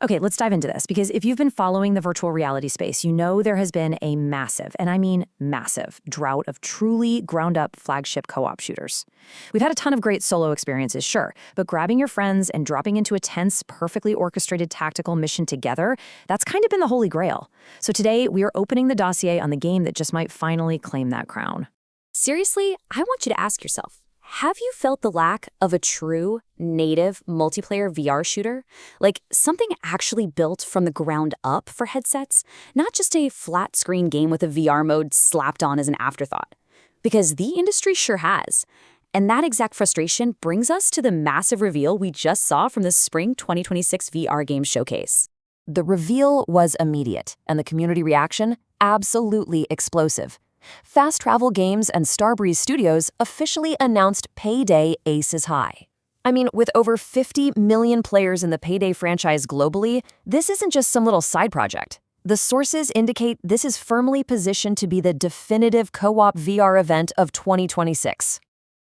Okay, let's dive into this because if you've been following the virtual reality space, you know there has been a massive, and I mean massive, drought of truly ground-up flagship co-op shooters. We've had a ton of great solo experiences, sure, but grabbing your friends and dropping into a tense, perfectly orchestrated tactical mission together, that's kind of been the holy grail. So today, we are opening the dossier on the game that just might finally claim that crown. Seriously, I want you to ask yourself, have you felt the lack of a true, native, multiplayer VR shooter? Like something actually built from the ground up for headsets, not just a flat-screen game with a VR mode slapped on as an afterthought. Because the industry sure has. And that exact frustration brings us to the massive reveal we just saw from the Spring 2026 VR Game Showcase. The reveal was immediate, and the community reaction absolutely explosive. Fast Travel Games and Starbreeze Studios officially announced Payday Aces High. I mean, with over 50 million players in the Payday franchise globally, this isn't just some little side project. The sources indicate this is firmly positioned to be the definitive co-op VR event of 2026.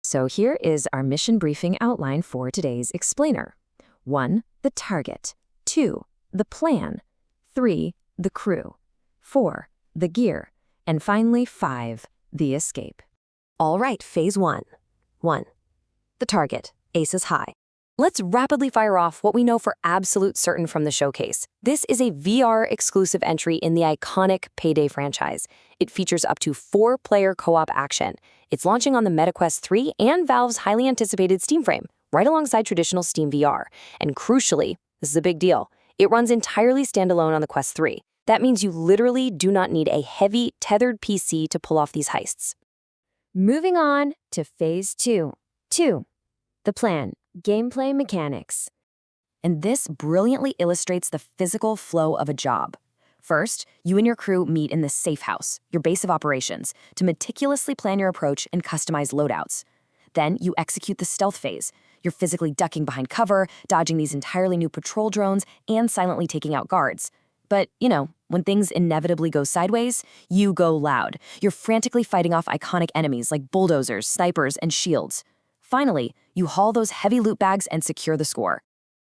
So here is our mission briefing outline for today's explainer. 1. The target. 2. The plan. 3. The crew. 4. The gear. And finally, 5, the escape. All right, Phase 1. 1. The target, Aces High. Let's rapidly fire off what we know for absolute certain from the showcase. This is a VR-exclusive entry in the iconic Payday franchise. It features up to 4-player co-op action. It's launching on the Meta Quest 3 and Valve's highly anticipated Steam Frame, right alongside traditional Steam VR. And crucially, this is a big deal, it runs entirely standalone on the Quest 3. That means you literally do not need a heavy, tethered PC to pull off these heists. Moving on to Phase 2. 2. The plan, gameplay mechanics. And this brilliantly illustrates the physical flow of a job. First, you and your crew meet in the safe house, your base of operations, to meticulously plan your approach and customize loadouts. Then you execute the stealth phase. You're physically ducking behind cover, dodging these entirely new patrol drones, and silently taking out guards. But, when things inevitably go sideways, you go loud. You're frantically fighting off iconic enemies like bulldozers, snipers, and shields. Finally, you haul those heavy loot bags and secure the score.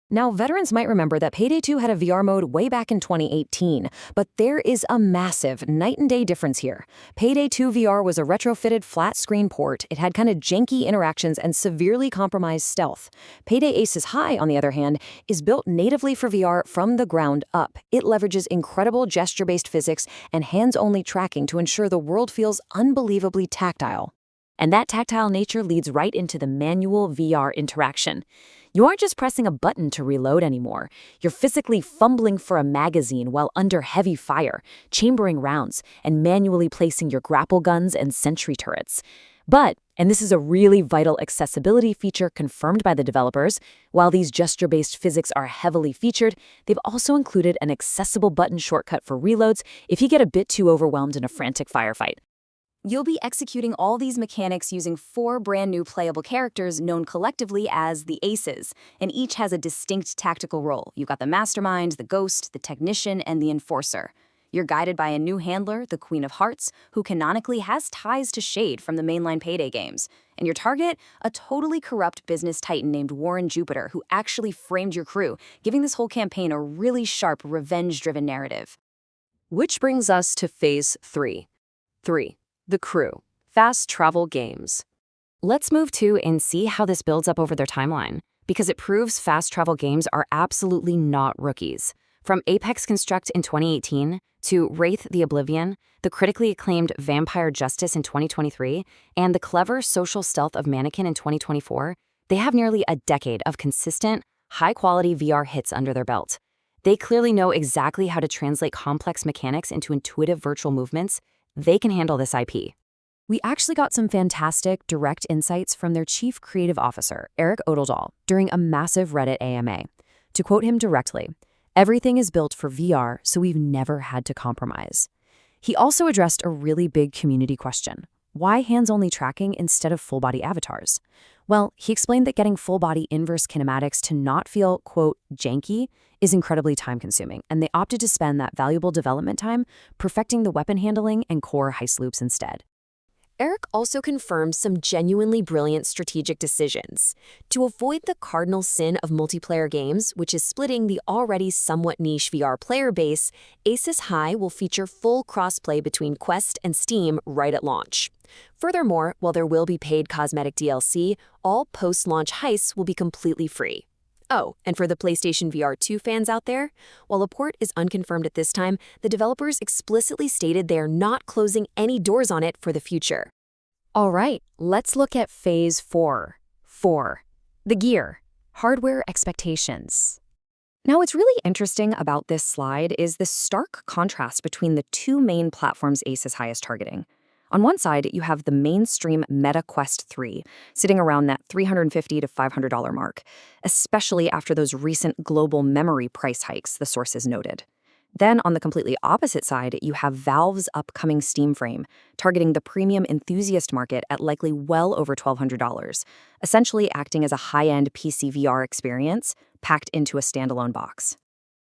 Now, veterans might remember that Payday 2 had a VR mode way back in 2018, but there is a massive night and day difference here. Payday 2 VR was a retrofitted flat-screen port. It had kind of janky interactions and severely compromised stealth. Payday Aces High, on the other hand, is built natively for VR from the ground up. It leverages incredible gesture-based physics and hands-only tracking to ensure the world feels unbelievably tactile. And that tactile nature leads right into the manual VR interaction. You aren't just pressing a button to reload anymore. You're physically fumbling for a magazine while under heavy fire, chambering rounds, and manually placing your grapple guns and sentry turrets. But, and this is a really vital accessibility feature confirmed by the developers, while these gesture-based physics are heavily featured, they've also included an accessible button shortcut for reloads if you get a bit too overwhelmed in a frantic firefight. You'll be executing all these mechanics using 4 brand new playable characters known collectively as the Aces, and each has a distinct tactical role. You've got the Mastermind, the Ghost, the Technician, and the Enforcer. You're guided by a new handler, the Queen of Hearts, who canonically has ties to Shade from the mainline Payday games. And your target, a totally corrupt business titan named Warren Jupiter, who actually framed your crew, giving this whole campaign a really sharp, revenge-driven narrative. Which brings us to Phase 3. 3. The crew. Fast Travel Games. Let's move to and see how this builds up over their timeline, because it proves Fast Travel Games are absolutely not rookies. From Apex Construct in 2018 to Wraith the Oblivion, the critically acclaimed Vampire Justice in 2023, and the clever social stealth of Mannequin in 2024, they have nearly a decade of consistent, high-quality VR hits under their belt. They clearly know exactly how to translate complex mechanics into intuitive virtual movements. They can handle this IP. We actually got some fantastic direct insights from their chief creative officer, Eric Odeldahl, during a massive Reddit AMA. To quote him directly, "Everything is built for VR, so we've never had to compromise." He also addressed a really big community question. Why hands-only tracking instead of full-body avatars? Well, he explained that getting full-body inverse kinematics to not feel, quote, janky is incredibly time-consuming, and they opted to spend that valuable development time perfecting the weapon handling and core heist loops instead. Eric also confirms some genuinely brilliant strategic decisions. To avoid the cardinal sin of multiplayer games, which is splitting the already somewhat niche VR player base, Aces High will feature full crossplay between Quest and Steam right at launch. Furthermore, while there will be paid cosmetic DLC, all post-launch heists will be completely free. Oh, and for the PlayStation VR 2 fans out there, while a port is unconfirmed at this time, the developers explicitly stated they are not closing any doors on it for the future. All right, let's look at Phase 4. 4. The gear. Hardware expectations. Now, what's really interesting about this slide is the stark contrast between the two main platforms Aces High is targeting. On one side, you have the mainstream Meta Quest 3, sitting around that $350 to $500 mark, especially after those recent global memory price hikes, the sources noted. Then, on the completely opposite side, you have Valve's upcoming Steam Frame, targeting the premium enthusiast market at likely well over $1,200, essentially acting as a high-end PC VR experience packed into a standalone box.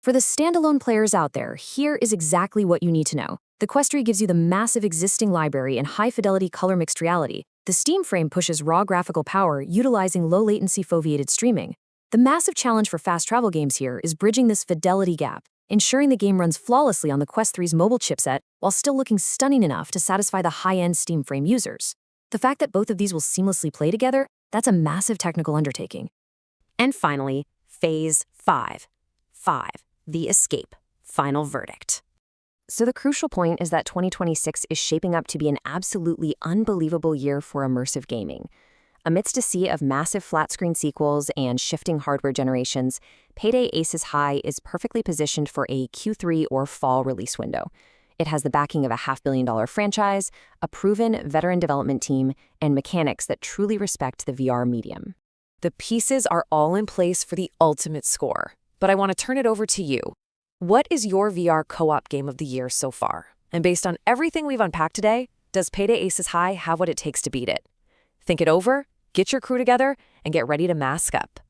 For the standalone players out there, here is exactly what you need to know. The Quest 3 gives you the massive existing library and high-fidelity color mixed reality. The Steam Frame pushes raw graphical power utilizing low-latency foveated streaming. The massive challenge for fast travel games here is bridging this fidelity gap, ensuring the game runs flawlessly on the Quest 3's mobile chipset while still looking stunning enough to satisfy the high-end Steam Frame users. The fact that both of these will seamlessly play together, that's a massive technical undertaking. And finally, Phase 5. 5. The Escape. Final verdict. So the crucial point is that 2026 is shaping up to be an absolutely unbelievable year for immersive gaming. Amidst a sea of massive flat-screen sequels and shifting hardware generations, Payday Aces High is perfectly positioned for a Q3 or fall release window. It has the backing of a $500 million franchise, a proven veteran development team, and mechanics that truly respect the VR medium. The pieces are all in place for the ultimate score, but I want to turn it over to you. What is your VR co-op game of the year so far? And based on everything we've unpacked today, does Payday Aces High have what it takes to beat it? Think it over, get your crew together, and get ready to mask up.